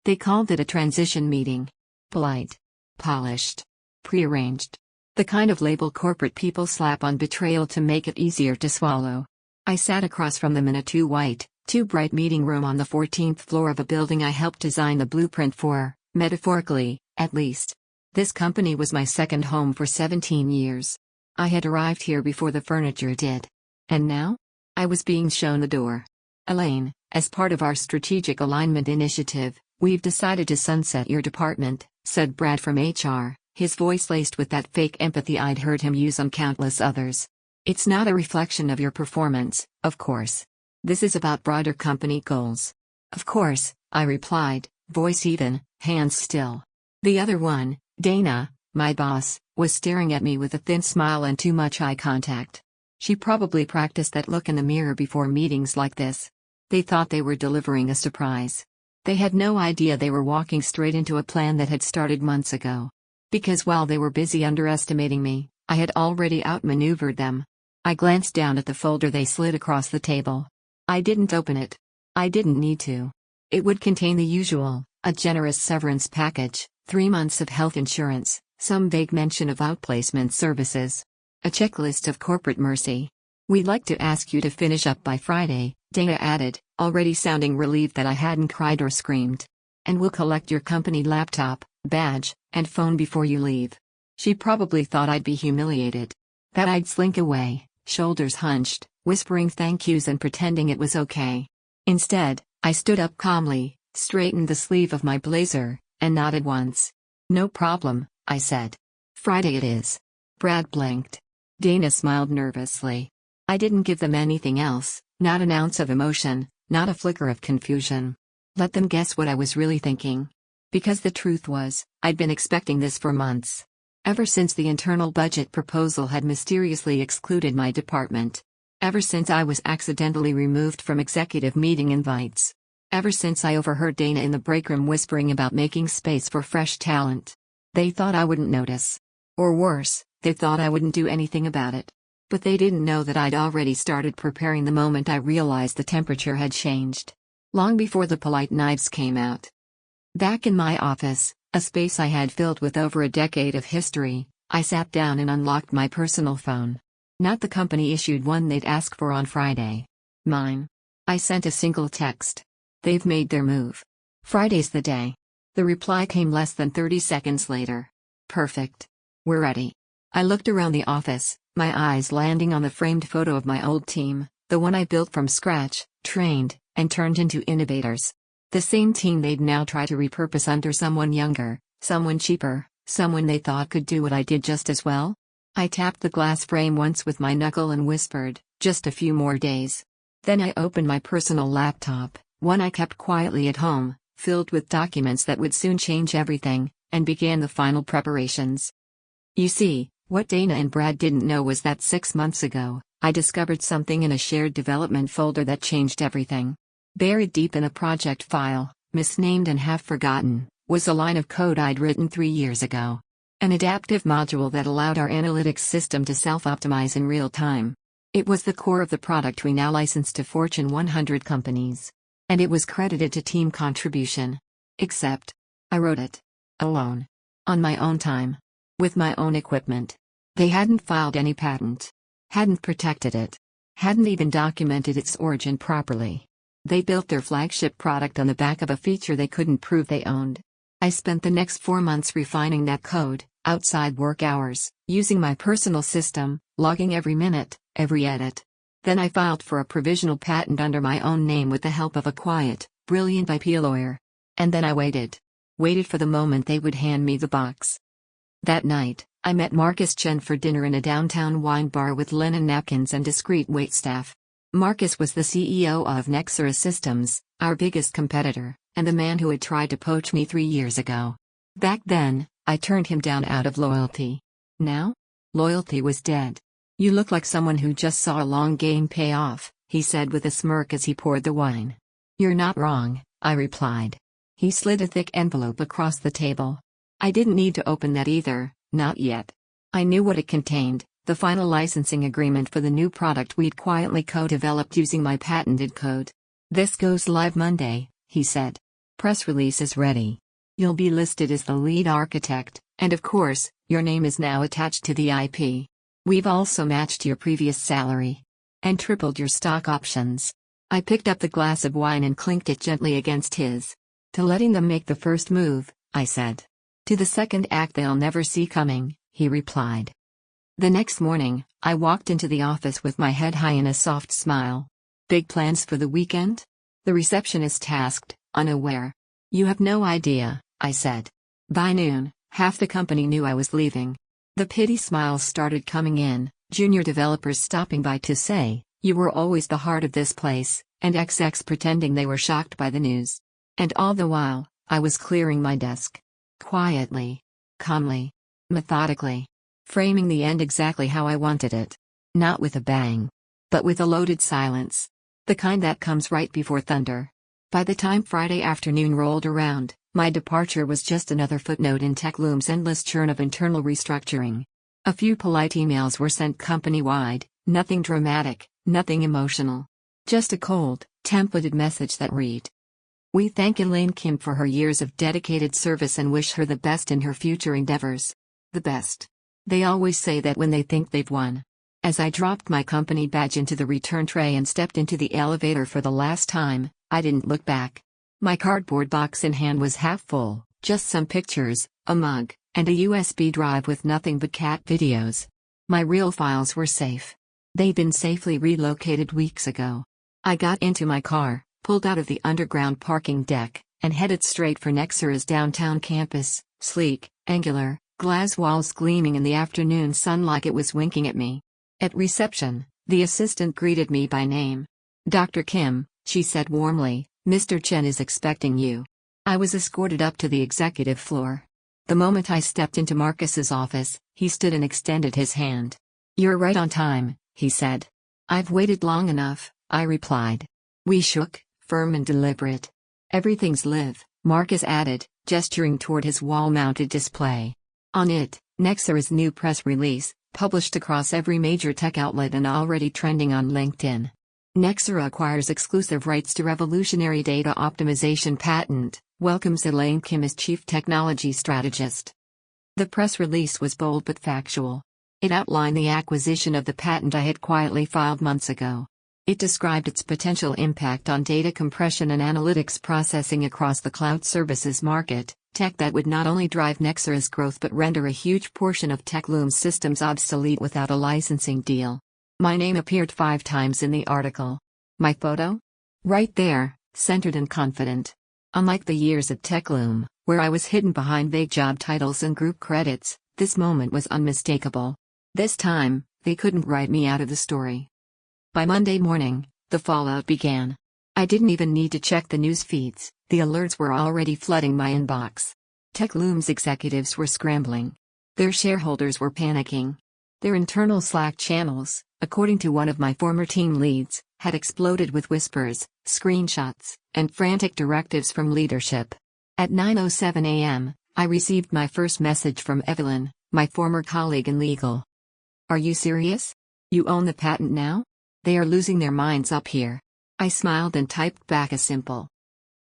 They called it a transition meeting. Polite. Polished. Prearranged. The kind of label corporate people slap on betrayal to make it easier to swallow. I sat across from them in a too bright meeting room on the 14th floor of a building I helped design the blueprint for, metaphorically, at least. This company was my second home for 17 years. I had arrived here before the furniture did. And now? I was being shown the door. Elaine, as part of our strategic alignment initiative, we've decided to sunset your department, said Brad from HR, his voice laced with that fake empathy I'd heard him use on countless others. It's not a reflection of your performance, of course. This is about broader company goals. Of course, I replied, voice even, hands still. The other one, Dana, my boss, was staring at me with a thin smile and too much eye contact. She probably practiced that look in the mirror before meetings like this. They thought they were delivering a surprise. They had no idea they were walking straight into a plan that had started months ago. Because while they were busy underestimating me, I had already outmaneuvered them. I glanced down at the folder they slid across the table. I didn't open it. I didn't need to. It would contain the usual, a generous severance package, 3 months of health insurance, some vague mention of outplacement services. A checklist of corporate mercy. We'd like to ask you to finish up by Friday, Dana added, already sounding relieved that I hadn't cried or screamed. And we'll collect your company laptop, badge, and phone before you leave. She probably thought I'd be humiliated. That I'd slink away, shoulders hunched, whispering thank yous and pretending it was okay. Instead, I stood up calmly, straightened the sleeve of my blazer, and nodded once. No problem, I said. Friday it is. Brad blinked. Dana smiled nervously. I didn't give them anything else, not an ounce of emotion, not a flicker of confusion. Let them guess what I was really thinking. Because the truth was, I'd been expecting this for months. Ever since the internal budget proposal had mysteriously excluded my department. Ever since I was accidentally removed from executive meeting invites. Ever since I overheard Dana in the break room whispering about making space for fresh talent. They thought I wouldn't notice. Or worse, they thought I wouldn't do anything about it. But they didn't know that I'd already started preparing the moment I realized the temperature had changed. Long before the polite knives came out. Back in my office, a space I had filled with over a decade of history, I sat down and unlocked my personal phone. Not the company-issued one they'd ask for on Friday. Mine. I sent a single text. They've made their move. Friday's the day. The reply came less than 30 seconds later. Perfect. We're ready. I looked around the office, my eyes landing on the framed photo of my old team, the one I built from scratch, trained, and turned into innovators. The same team they'd now try to repurpose under someone younger, someone cheaper, someone they thought could do what I did just as well. I tapped the glass frame once with my knuckle and whispered, just a few more days. Then I opened my personal laptop, one I kept quietly at home, filled with documents that would soon change everything, and began the final preparations. You see, what Dana and Brad didn't know was that 6 months ago, I discovered something in a shared development folder that changed everything. Buried deep in a project file, misnamed and half forgotten, was a line of code I'd written 3 years ago. An adaptive module that allowed our analytics system to self-optimize in real time. It was the core of the product we now license to Fortune 100 companies. And it was credited to team contribution. Except, I wrote it. Alone. On my own time. With my own equipment. They hadn't filed any patent. Hadn't protected it. Hadn't even documented its origin properly. They built their flagship product on the back of a feature they couldn't prove they owned. I spent the next 4 months refining that code, outside work hours, using my personal system, logging every minute, every edit. Then I filed for a provisional patent under my own name with the help of a quiet, brilliant IP lawyer. And then I waited. Waited for the moment they would hand me the box. That night, I met Marcus Chen for dinner in a downtown wine bar with linen napkins and discreet waitstaff. Marcus was the CEO of Nexera Systems, our biggest competitor, and the man who had tried to poach me 3 years ago. Back then, I turned him down out of loyalty. Now? Loyalty was dead. You look like someone who just saw a long game pay off, he said with a smirk as he poured the wine. You're not wrong, I replied. He slid a thick envelope across the table. I didn't need to open that either, not yet. I knew what it contained, the final licensing agreement for the new product we'd quietly co-developed using my patented code. This goes live Monday, he said. Press release is ready. You'll be listed as the lead architect, and of course, your name is now attached to the IP. We've also matched your previous salary. And tripled your stock options. I picked up the glass of wine and clinked it gently against his. To letting them make the first move, I said. To the second act they'll never see coming, he replied. The next morning, I walked into the office with my head high and a soft smile. Big plans for the weekend? The receptionist asked, unaware. You have no idea, I said. By noon, half the company knew I was leaving. The pity smiles started coming in, junior developers stopping by to say, you were always the heart of this place, and XX pretending they were shocked by the news. And all the while, I was clearing my desk. Quietly. Calmly. Methodically. Framing the end exactly how I wanted it. Not with a bang. But with a loaded silence. The kind that comes right before thunder. By the time Friday afternoon rolled around, my departure was just another footnote in TechLoom's endless churn of internal restructuring. A few polite emails were sent company-wide, nothing dramatic, nothing emotional. Just a cold, templated message that read: We thank Elaine Kim for her years of dedicated service and wish her the best in her future endeavors. The best. They always say that when they think they've won. As I dropped my company badge into the return tray and stepped into the elevator for the last time, I didn't look back. My cardboard box in hand was half full, just some pictures, a mug, and a USB drive with nothing but cat videos. My real files were safe. They'd been safely relocated weeks ago. I got into my car, pulled out of the underground parking deck, and headed straight for Nexera's downtown campus, sleek, angular, glass walls gleaming in the afternoon sun like it was winking at me. At reception, the assistant greeted me by name. Dr. Kim, she said warmly, Mr. Chen is expecting you. I was escorted up to the executive floor. The moment I stepped into Marcus's office, he stood and extended his hand. You're right on time, he said. I've waited long enough, I replied. We shook, firm and deliberate. Everything's live, Marcus added, gesturing toward his wall-mounted display. On it, Nexera's new press release, published across every major tech outlet and already trending on LinkedIn. Nexera acquires exclusive rights to revolutionary data optimization patent, welcomes Elaine Kim as Chief Technology Strategist. The press release was bold but factual. It outlined the acquisition of the patent I had quietly filed months ago. It described its potential impact on data compression and analytics processing across the cloud services market, tech that would not only drive Nexera's growth but render a huge portion of TechLoom's systems obsolete without a licensing deal. My name appeared 5 times in the article. My photo? Right there, centered and confident. Unlike the years at TechLoom, where I was hidden behind vague job titles and group credits, this moment was unmistakable. This time, they couldn't write me out of the story. By Monday morning, the fallout began. I didn't even need to check the news feeds, the alerts were already flooding my inbox. TechLoom's executives were scrambling. Their shareholders were panicking. Their internal Slack channels, according to one of my former team leads, had exploded with whispers, screenshots, and frantic directives from leadership. At 9:07 a.m., I received my first message from Evelyn, my former colleague in legal. Are you serious? You own the patent now? They are losing their minds up here. I smiled and typed back a simple.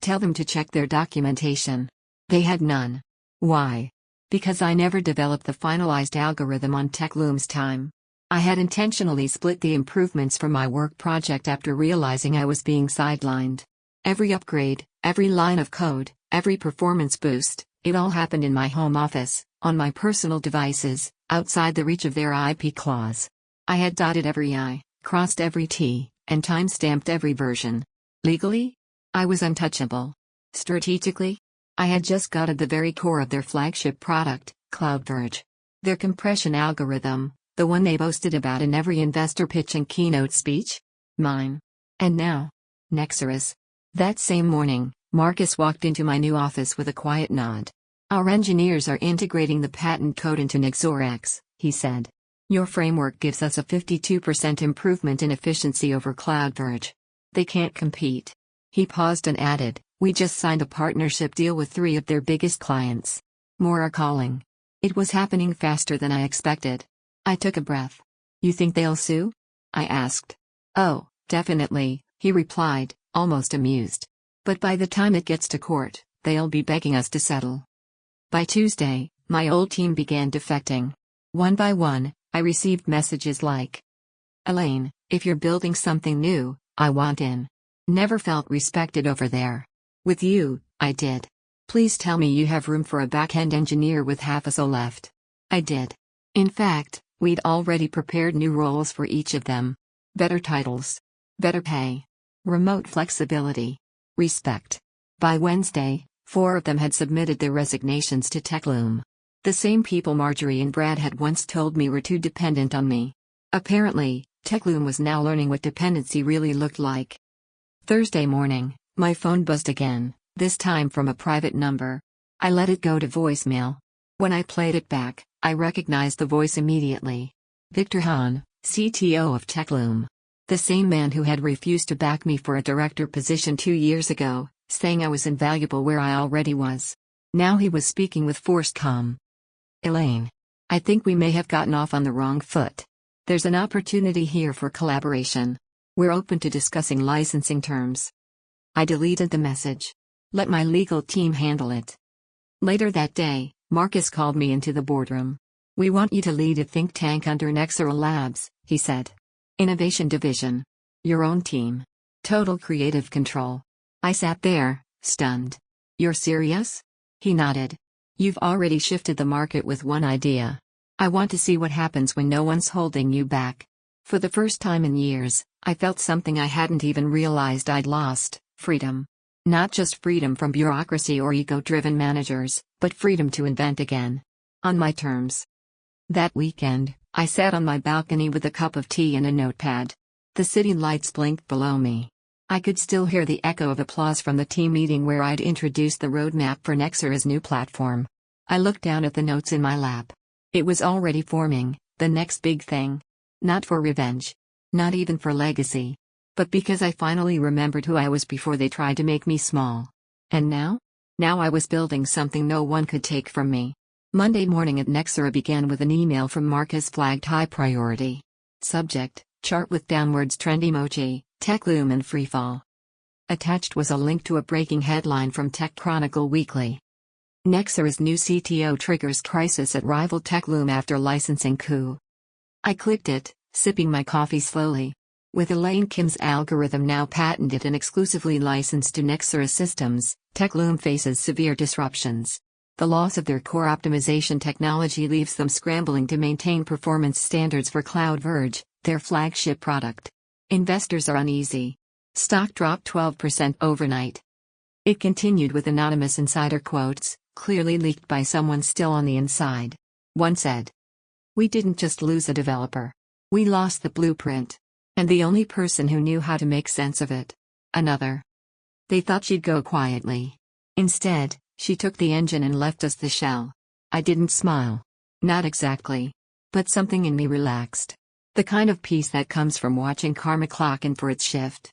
Tell them to check their documentation. They had none. Why? Because I never developed the finalized algorithm on TechLoom's time. I had intentionally split the improvements from my work project after realizing I was being sidelined. Every upgrade, every line of code, every performance boost, it all happened in my home office, on my personal devices, outside the reach of their IP clause. I had dotted every I, crossed every T, and time-stamped every version. Legally? I was untouchable. Strategically? I had just got at the very core of their flagship product, CloudVerge. Their compression algorithm, the one they boasted about in every investor pitch and keynote speech? Mine. And now? Nexera's. That same morning, Marcus walked into my new office with a quiet nod. Our engineers are integrating the patent code into NexoreX, he said. Your framework gives us a 52% improvement in efficiency over CloudVerge. They can't compete. He paused and added, we just signed a partnership deal with 3 of their biggest clients. More are calling. It was happening faster than I expected. I took a breath. You think they'll sue? I asked. Oh, definitely, he replied, almost amused. But by the time it gets to court, they'll be begging us to settle. By Tuesday, my old team began defecting. One by one, I received messages like, "Elaine, if you're building something new, I want in. Never felt respected over there. With you, I did. Please tell me you have room for a back-end engineer with half a soul left." I did. In fact, we'd already prepared new roles for each of them. Better titles. Better pay. Remote flexibility. Respect. By Wednesday, 4 of them had submitted their resignations to TechLoom. The same people Marjorie and Brad had once told me were too dependent on me. Apparently, TechLoom was now learning what dependency really looked like. Thursday morning, my phone buzzed again, this time from a private number. I let it go to voicemail. When I played it back, I recognized the voice immediately. Victor Hahn, CTO of TechLoom. The same man who had refused to back me for a director position 2 years ago, saying I was invaluable where I already was. Now he was speaking with forced calm. "Elaine, I think we may have gotten off on the wrong foot. There's an opportunity here for collaboration. We're open to discussing licensing terms." I deleted the message. Let my legal team handle it. Later that day, Marcus called me into the boardroom. "We want you to lead a think tank under Nexera Labs," he said. "Innovation division. Your own team. Total creative control." I sat there, stunned. "You're serious?" He nodded. "You've already shifted the market with one idea. I want to see what happens when no one's holding you back." For the first time in years, I felt something I hadn't even realized I'd lost: freedom. Not just freedom from bureaucracy or ego-driven managers, but freedom to invent again. On my terms. That weekend, I sat on my balcony with a cup of tea and a notepad. The city lights blinked below me. I could still hear the echo of applause from the team meeting where I'd introduced the roadmap for Nexera's new platform. I looked down at the notes in my lap. It was already forming, the next big thing. Not for revenge. Not even for legacy. But because I finally remembered who I was before they tried to make me small. And now? Now I was building something no one could take from me. Monday morning at Nexera began with an email from Marcus flagged high priority. Subject: chart with downwards trend emoji, TechLoom and freefall. Attached was a link to a breaking headline from Tech Chronicle Weekly. Nexera's new CTO triggers crisis at rival TechLoom after licensing coup. I clicked it, sipping my coffee slowly. With Elaine Kim's algorithm now patented and exclusively licensed to Nexera systems, TechLoom faces severe disruptions. The loss of their core optimization technology leaves them scrambling to maintain performance standards for CloudVerge, their flagship product. Investors are uneasy. Stock dropped 12% overnight. It continued with anonymous insider quotes, clearly leaked by someone still on the inside. One said, "We didn't just lose a developer. We lost the blueprint. And the only person who knew how to make sense of it." Another. "They thought she'd go quietly. Instead, she took the engine and left us the shell." I didn't smile. Not exactly. But something in me relaxed. The kind of peace that comes from watching karma clock in for its shift.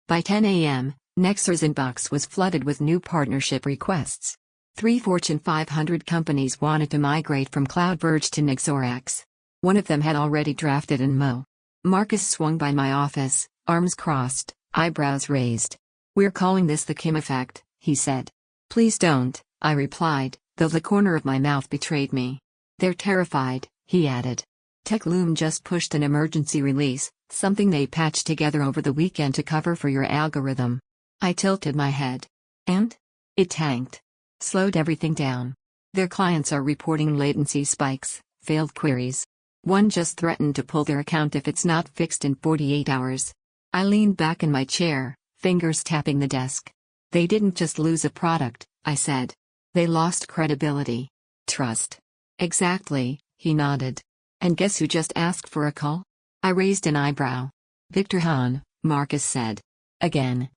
By 10 a.m., Nexera's inbox was flooded with new partnership requests. 3 Fortune 500 companies wanted to migrate from CloudVerge to Nexorax. One of them had already drafted an MO. Marcus swung by my office, arms crossed, eyebrows raised. "We're calling this the Kim effect," he said. "Please don't," I replied, though the corner of my mouth betrayed me. "They're terrified," he added. TechLoom just pushed an emergency release, something they patched together over the weekend to cover for your algorithm. I tilted my head. And? It tanked. Slowed everything down. Their clients are reporting latency spikes, failed queries. One just threatened to pull their account if it's not fixed in 48 hours. I leaned back in my chair, fingers tapping the desk. "They didn't just lose a product," I said. "They lost credibility. Trust." "Exactly," he nodded. "And guess who just asked for a call?" I raised an eyebrow. "Victor Hahn," Marcus said. "Again."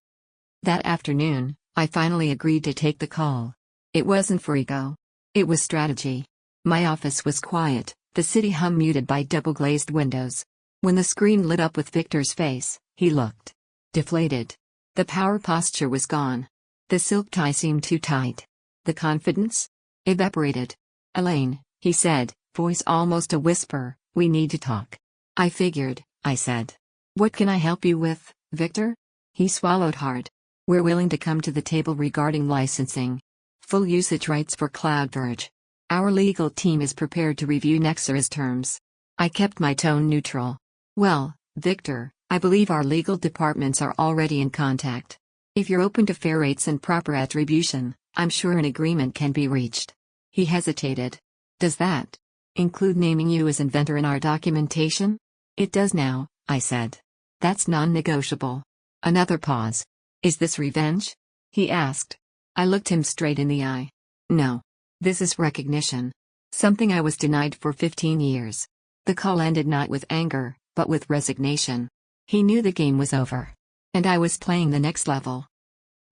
That afternoon, I finally agreed to take the call. It wasn't for ego. It was strategy. My office was quiet, the city hum muted by double-glazed windows. When the screen lit up with Victor's face, he looked deflated. The power posture was gone. The silk tie seemed too tight. The confidence evaporated. "Elaine," he said, voice almost a whisper, "we need to talk." "I figured," I said. "What can I help you with, Victor?" He swallowed hard. We're willing to come to the table regarding licensing. Full usage rights for CloudVerge. Our legal team is prepared to review Nexera's terms. I kept my tone neutral. Well, Victor, I believe our legal departments are already in contact. If you're open to fair rates and proper attribution, I'm sure an agreement can be reached. He hesitated. Does that include naming you as inventor in our documentation? It does now, I said. That's non-negotiable. Another pause. Is this revenge? He asked. I looked him straight in the eye. No. This is recognition. Something I was denied for 15 years. The call ended not with anger, but with resignation. He knew the game was over. And I was playing the next level.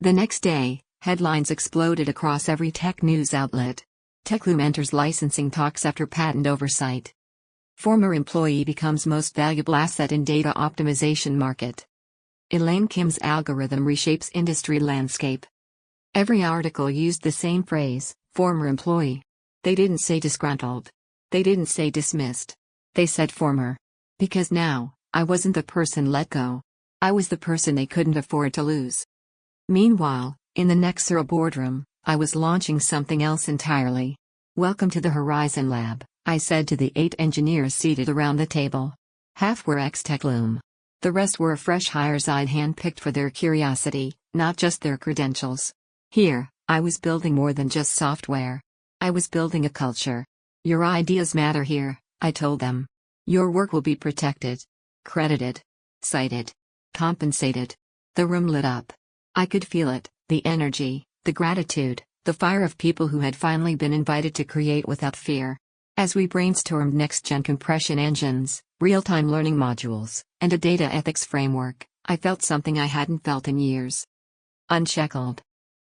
The next day, headlines exploded across every tech news outlet. Techloom enters licensing talks after patent oversight. Former employee becomes most valuable asset in data optimization market. Elaine Kim's algorithm reshapes industry landscape. Every article used the same phrase, former employee. They didn't say disgruntled. They didn't say dismissed. They said former. Because now, I wasn't the person let go. I was the person they couldn't afford to lose. Meanwhile, in the Nexera boardroom, I was launching something else entirely. Welcome to the Horizon Lab, I said to the 8 engineers seated around the table. Half were ex-Techloom. The rest were fresh hires I'd handpicked for their curiosity, not just their credentials. Here, I was building more than just software. I was building a culture. Your ideas matter here, I told them. Your work will be protected, credited, cited, compensated. The room lit up. I could feel it, the energy, the gratitude, the fire of people who had finally been invited to create without fear. As we brainstormed next-gen compression engines, real-time learning modules, and a data ethics framework, I felt something I hadn't felt in years. Unshackled.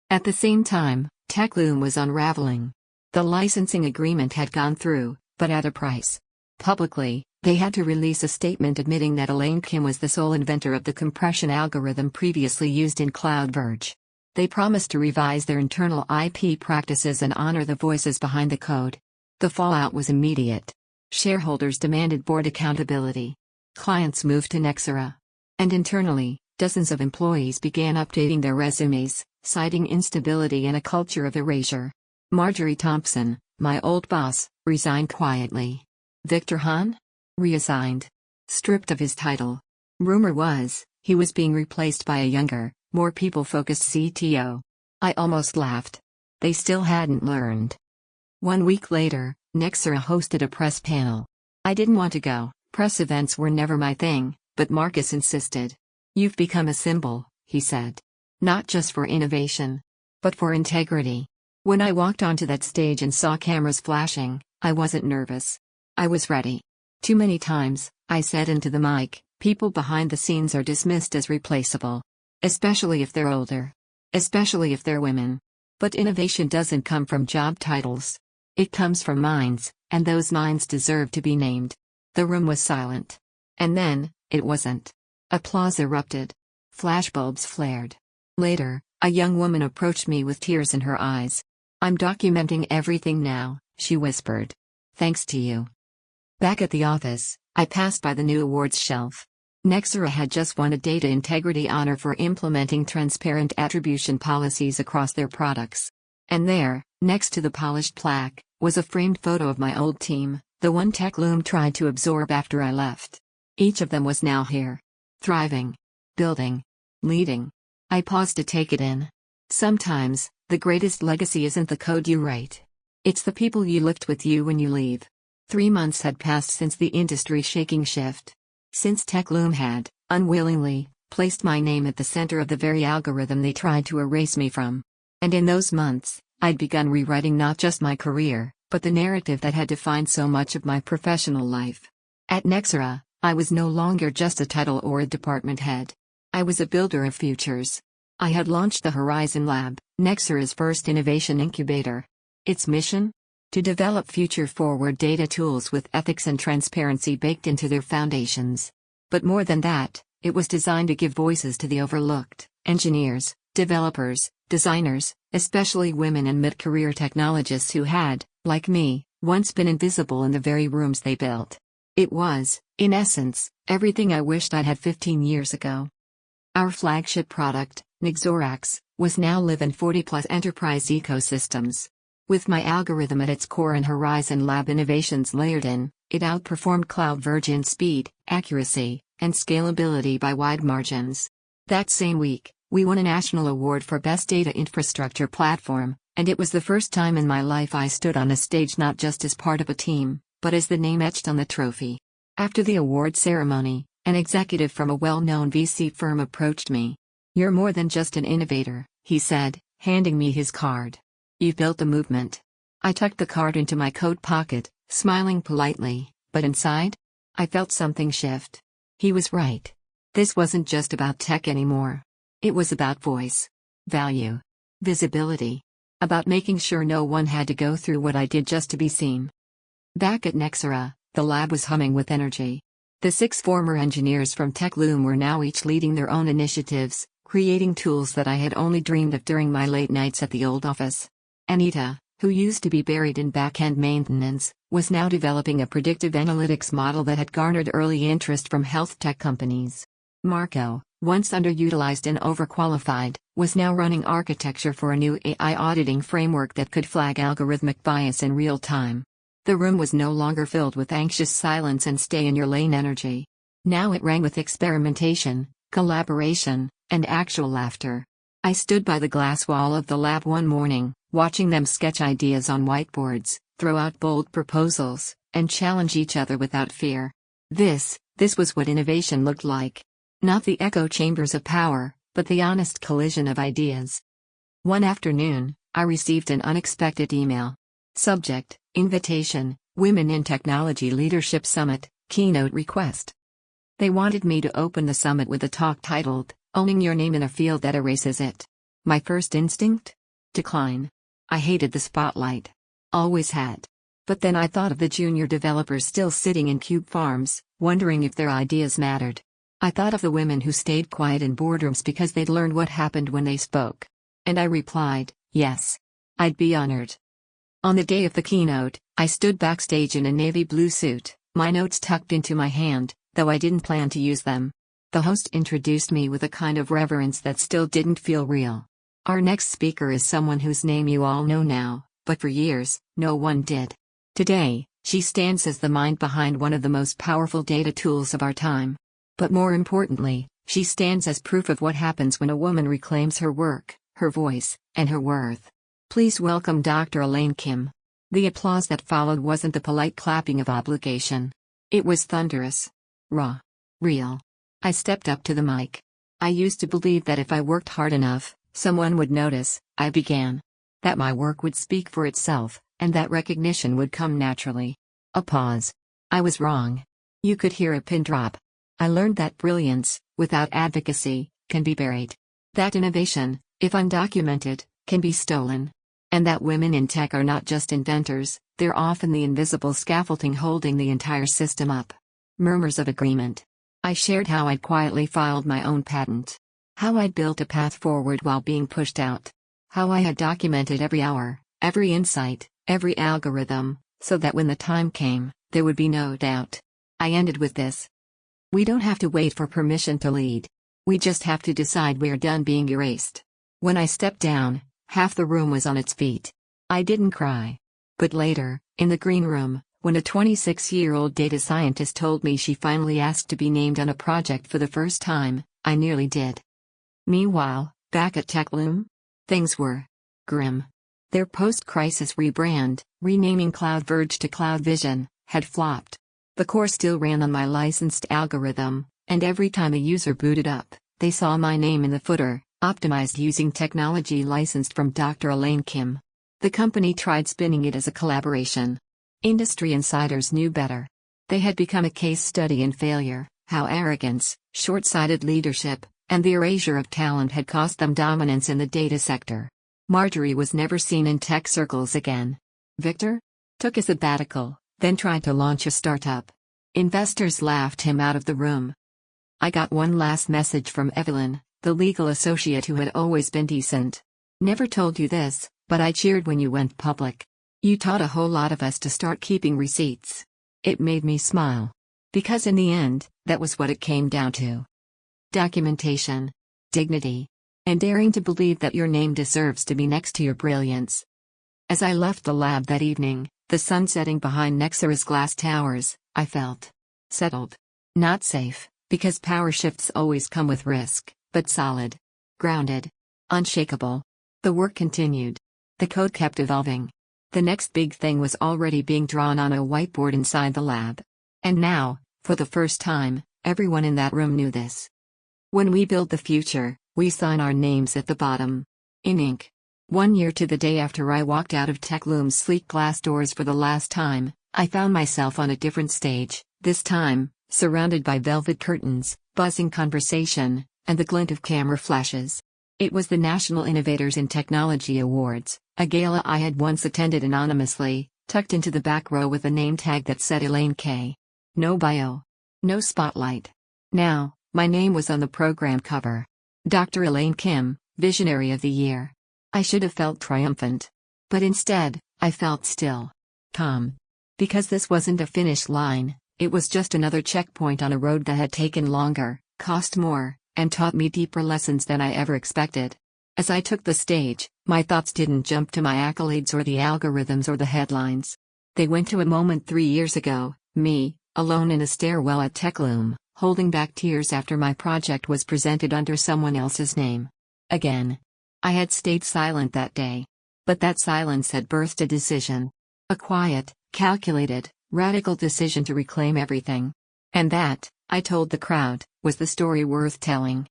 At the same time, Techloom was unraveling. The licensing agreement had gone through, but at a price. Publicly, they had to release a statement admitting that Elaine Kim was the sole inventor of the compression algorithm previously used in CloudVerge. They promised to revise their internal IP practices and honor the voices behind the code. The fallout was immediate. Shareholders demanded board accountability. Clients moved to Nexera. And internally, dozens of employees began updating their resumes, citing instability and a culture of erasure. Marjorie Thompson, my old boss, resigned quietly. Victor Hahn? Reassigned. Stripped of his title. Rumor was, he was being replaced by a younger, more people-focused CTO. I almost laughed. They still hadn't learned. 1 week later, Nexera hosted a press panel. I didn't want to go, press events were never my thing, but Marcus insisted. You've become a symbol, he said. Not just for innovation, but for integrity. When I walked onto that stage and saw cameras flashing, I wasn't nervous. I was ready. Too many times, I said into the mic, people behind the scenes are dismissed as replaceable. Especially if they're older. Especially if they're women. But innovation doesn't come from job titles. It comes from minds, and those minds deserve to be named. The room was silent. And then, it wasn't. Applause erupted. Flashbulbs flared. Later, a young woman approached me with tears in her eyes. I'm documenting everything now, she whispered. Thanks to you. Back at the office, I passed by the new awards shelf. Nexera had just won a Data Integrity Honor for implementing transparent attribution policies across their products. And there, next to the polished plaque, was a framed photo of my old team, the one Techloom tried to absorb after I left. Each of them was now here. Thriving. Building. Leading. I paused to take it in. Sometimes, the greatest legacy isn't the code you write. It's the people you lift with you when you leave. 3 months had passed since the industry shaking shift. Since Techloom had, unwillingly, placed my name at the center of the very algorithm they tried to erase me from. And in those months, I'd begun rewriting not just my career, but the narrative that had defined so much of my professional life. At Nexera, I was no longer just a title or a department head. I was a builder of futures. I had launched the Horizon Lab, Nexera's first innovation incubator. Its mission? To develop future-forward data tools with ethics and transparency baked into their foundations. But more than that, it was designed to give voices to the overlooked, engineers, developers, designers, especially women and mid-career technologists who had, like me, once been invisible in the very rooms they built. It was, in essence, everything I wished I'd had 15 years ago. Our flagship product, Nixorax, was now live in 40-plus enterprise ecosystems. With my algorithm at its core and Horizon Lab innovations layered in, it outperformed CloudVerge in speed, accuracy, and scalability by wide margins. That same week, we won a national award for Best Data Infrastructure Platform, and it was the first time in my life I stood on a stage not just as part of a team, but as the name etched on the trophy. After the award ceremony, an executive from a well-known VC firm approached me. "You're more than just an innovator," he said, handing me his card. "You've built a movement." I tucked the card into my coat pocket, smiling politely, but inside, I felt something shift. He was right. This wasn't just about tech anymore. It was about voice, value, visibility. About making sure no one had to go through what I did just to be seen. Back at Nexera, the lab was humming with energy. The 6 former engineers from TechLoom were now each leading their own initiatives, creating tools that I had only dreamed of during my late nights at the old office. Anita, who used to be buried in back-end maintenance, was now developing a predictive analytics model that had garnered early interest from health tech companies. Marco, once underutilized and overqualified, was now running architecture for a new AI auditing framework that could flag algorithmic bias in real time. The room was no longer filled with anxious silence and stay-in-your-lane energy. Now it rang with experimentation, collaboration, and actual laughter. I stood by the glass wall of the lab one morning, watching them sketch ideas on whiteboards, throw out bold proposals, and challenge each other without fear. This was what innovation looked like. Not the echo chambers of power, but the honest collision of ideas. One afternoon, I received an unexpected email. Subject: Invitation, Women in Technology Leadership Summit, Keynote Request. They wanted me to open the summit with a talk titled, "Owning Your Name in a Field That Erases It." My first instinct? Decline. I hated the spotlight. Always had. But then I thought of the junior developers still sitting in cube farms, wondering if their ideas mattered. I thought of the women who stayed quiet in boardrooms because they'd learned what happened when they spoke. And I replied, yes. I'd be honored. On the day of the keynote, I stood backstage in a navy blue suit, my notes tucked into my hand, though I didn't plan to use them. The host introduced me with a kind of reverence that still didn't feel real. "Our next speaker is someone whose name you all know now, but for years, no one did. Today, she stands as the mind behind one of the most powerful data tools of our time. But more importantly, she stands as proof of what happens when a woman reclaims her work, her voice, and her worth. Please welcome Dr. Elaine Kim." The applause that followed wasn't the polite clapping of obligation. It was thunderous. Raw. Real. I stepped up to the mic. "I used to believe that if I worked hard enough, someone would notice," I began. "That my work would speak for itself, and that recognition would come naturally." A pause. I was wrong. You could hear a pin drop. I learned that brilliance, without advocacy, can be buried. That innovation, if undocumented, can be stolen. And that women in tech are not just inventors, they're often the invisible scaffolding holding the entire system up. Murmurs of agreement. I shared how I'd quietly filed my own patent. How I'd built a path forward while being pushed out. How I had documented every hour, every insight, every algorithm, so that when the time came, there would be no doubt. I ended with this. We don't have to wait for permission to lead. We just have to decide we're done being erased. When I stepped down, half the room was on its feet. I didn't cry. But later, in the green room, when a 26-year-old data scientist told me she finally asked to be named on a project for the first time, I nearly did. Meanwhile, back at TechLoom, things were grim. Their post-crisis rebrand, renaming CloudVerge to CloudVision, had flopped. The core still ran on my licensed algorithm, and every time a user booted up, they saw my name in the footer, optimized using technology licensed from Dr. Elaine Kim. The company tried spinning it as a collaboration. Industry insiders knew better. They had become a case study in failure, how arrogance, short-sighted leadership, and the erasure of talent had cost them dominance in the data sector. Marjorie was never seen in tech circles again. Victor took a sabbatical, then tried to launch a startup. Investors laughed him out of the room. I got one last message from Evelyn, the legal associate who had always been decent. "Never told you this, but I cheered when you went public. You taught a whole lot of us to start keeping receipts." It made me smile. Because in the end, that was what it came down to. Documentation. dignity, and daring to believe that your name deserves to be next to your brilliance. As I left the lab that evening, the sun setting behind Nexera's glass towers, I felt settled. Not safe, because power shifts always come with risk, but solid, grounded, unshakable. The work continued. The code kept evolving. The next big thing was already being drawn on a whiteboard inside the lab. And now, for the first time, everyone in that room knew this. When we build the future, we sign our names at the bottom. In ink. 1 year to the day after I walked out of TechLoom's sleek glass doors for the last time, I found myself on a different stage, this time, surrounded by velvet curtains, buzzing conversation, and the glint of camera flashes. It was the National Innovators in Technology Awards, a gala I had once attended anonymously, tucked into the back row with a name tag that said Elaine K. No bio. No spotlight. Now, my name was on the program cover. Dr. Elaine Kim, Visionary of the Year. I should have felt triumphant. But instead, I felt still. Calm. Because this wasn't a finish line, it was just another checkpoint on a road that had taken longer, cost more, and taught me deeper lessons than I ever expected. As I took the stage, my thoughts didn't jump to my accolades or the algorithms or the headlines. They went to a moment 3 years ago, me, alone in a stairwell at TechLoom, holding back tears after my project was presented under someone else's name. Again. I had stayed silent that day. But that silence had birthed a decision. A quiet, calculated, radical decision to reclaim everything. And that, I told the crowd, was the story worth telling.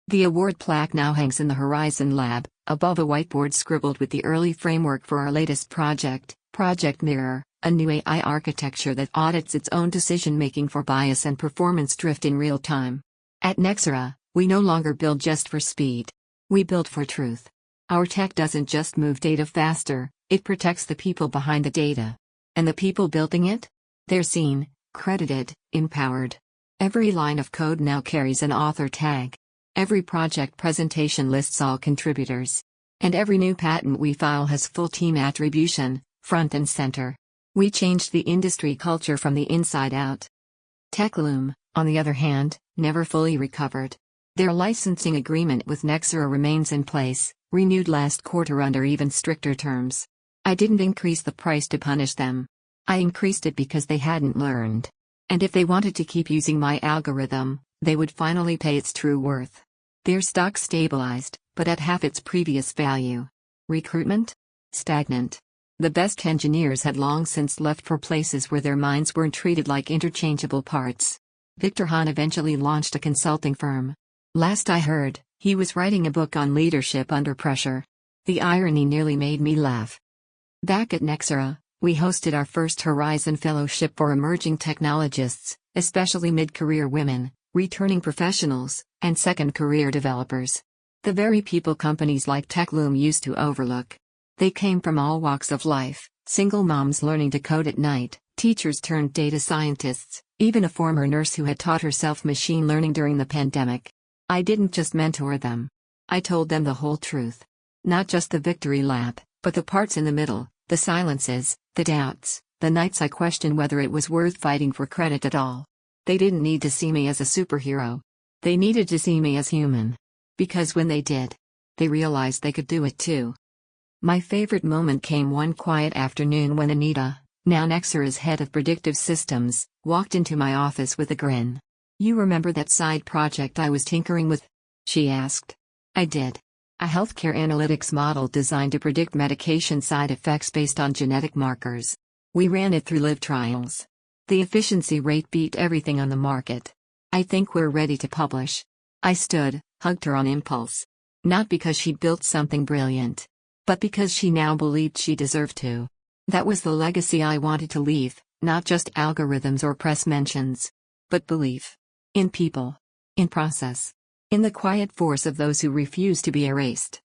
The award plaque now hangs in the Horizon Lab, above a whiteboard scribbled with the early framework for our latest project, Project Mirror, a new AI architecture that audits its own decision-making for bias and performance drift in real time. At Nexera, we no longer build just for speed. We build for truth. Our tech doesn't just move data faster, it protects the people behind the data. And the people building it? They're seen, credited, empowered. Every line of code now carries an author tag. Every project presentation lists all contributors. And every new patent we file has full team attribution, front and center. We changed the industry culture from the inside out. TechLoom, on the other hand, never fully recovered. Their licensing agreement with Nexera remains in place, renewed last quarter under even stricter terms. I didn't increase the price to punish them. I increased it because they hadn't learned. And if they wanted to keep using my algorithm, they would finally pay its true worth. Their stock stabilized, but at half its previous value. Recruitment? Stagnant. The best engineers had long since left for places where their minds weren't treated like interchangeable parts. Victor Hahn eventually launched a consulting firm. Last I heard, he was writing a book on leadership under pressure. The irony nearly made me laugh. Back at Nexera, we hosted our first Horizon Fellowship for emerging technologists, especially mid-career women, returning professionals, and second-career developers. The very people companies like TechLoom used to overlook. They came from all walks of life, single moms learning to code at night, teachers turned data scientists, even a former nurse who had taught herself machine learning during the pandemic. I didn't just mentor them. I told them the whole truth. Not just the victory lap, but the parts in the middle, the silences, the doubts, the nights I questioned whether it was worth fighting for credit at all. They didn't need to see me as a superhero. They needed to see me as human. Because when they did, they realized they could do it too. My favorite moment came one quiet afternoon when Anita, now Nexera's head of predictive systems, walked into my office with a grin. "You remember that side project I was tinkering with?" she asked. I did. A healthcare analytics model designed to predict medication side effects based on genetic markers. We ran it through live trials. The efficiency rate beat everything on the market. "I think we're ready to publish." I stood, hugged her on impulse. Not because she'd built something brilliant, but because she now believed she deserved to. That was the legacy I wanted to leave, not just algorithms or press mentions, but belief. In people. In process. In the quiet force of those who refuse to be erased.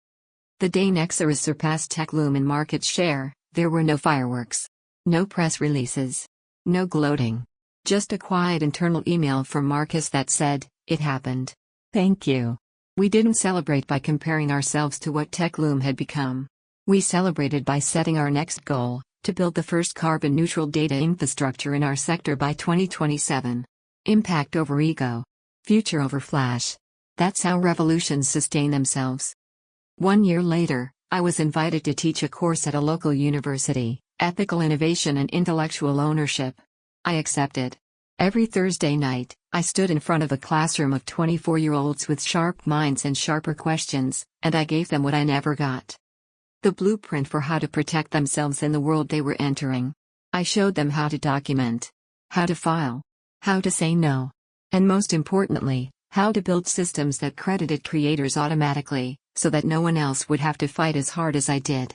The day Nexera surpassed TechLoom in market share, there were no fireworks. No press releases. No gloating. Just a quiet internal email from Marcus that said, "It happened. Thank you." We didn't celebrate by comparing ourselves to what TechLoom had become. We celebrated by setting our next goal, to build the first carbon-neutral data infrastructure in our sector by 2027. Impact over ego. Future over flash. That's how revolutions sustain themselves. 1 year later, I was invited to teach a course at a local university, Ethical Innovation and Intellectual Ownership. I accepted. Every Thursday night, I stood in front of a classroom of 24-year-olds with sharp minds and sharper questions, and I gave them what I never got. The blueprint for how to protect themselves in the world they were entering. I showed them how to document, how to file, how to say no, and most importantly, how to build systems that credited creators automatically, so that no one else would have to fight as hard as I did.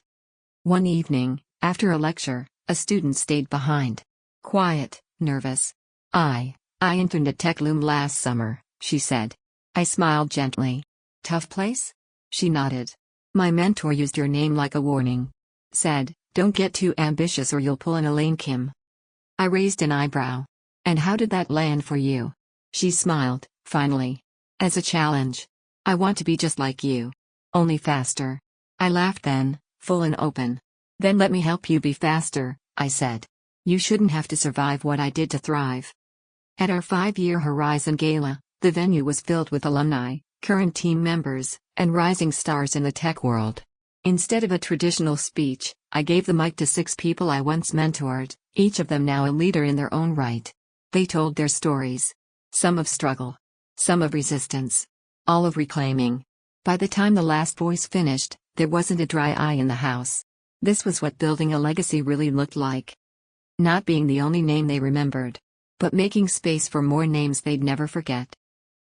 One evening, after a lecture, a student stayed behind. Quiet, nervous. I interned at TechLoom last summer, she said. I smiled gently. Tough place? She nodded. My mentor used your name like a warning. Said, don't get too ambitious or you'll pull an Elaine Kim. I raised an eyebrow. And how did that land for you? She smiled, finally. As a challenge. I want to be just like you. Only faster. I laughed then, full and open. Then let me help you be faster, I said. You shouldn't have to survive what I did to thrive. At our 5-year Horizon Gala, the venue was filled with alumni, current team members, and rising stars in the tech world. Instead of a traditional speech, I gave the mic to 6 people I once mentored, each of them now a leader in their own right. They told their stories. Some of struggle. Some of resistance. All of reclaiming. By the time the last voice finished, there wasn't a dry eye in the house. This was what building a legacy really looked like. Not being the only name they remembered, but making space for more names they'd never forget.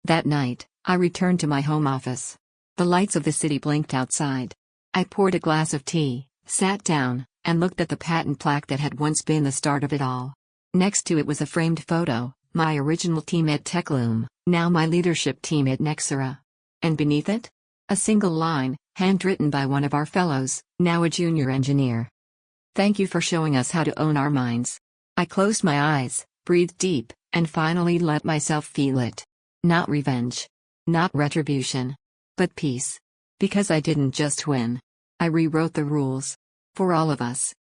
That night, I returned to my home office. The lights of the city blinked outside. I poured a glass of tea, sat down, and looked at the patent plaque that had once been the start of it all. Next to it was a framed photo, my original team at TechLoom, now my leadership team at Nexera. And beneath it? A single line, handwritten by one of our fellows, now a junior engineer. Thank you for showing us how to own our minds. I closed my eyes, breathed deep, and finally let myself feel it. Not revenge. Not retribution. But peace. Because I didn't just win. I rewrote the rules. For all of us.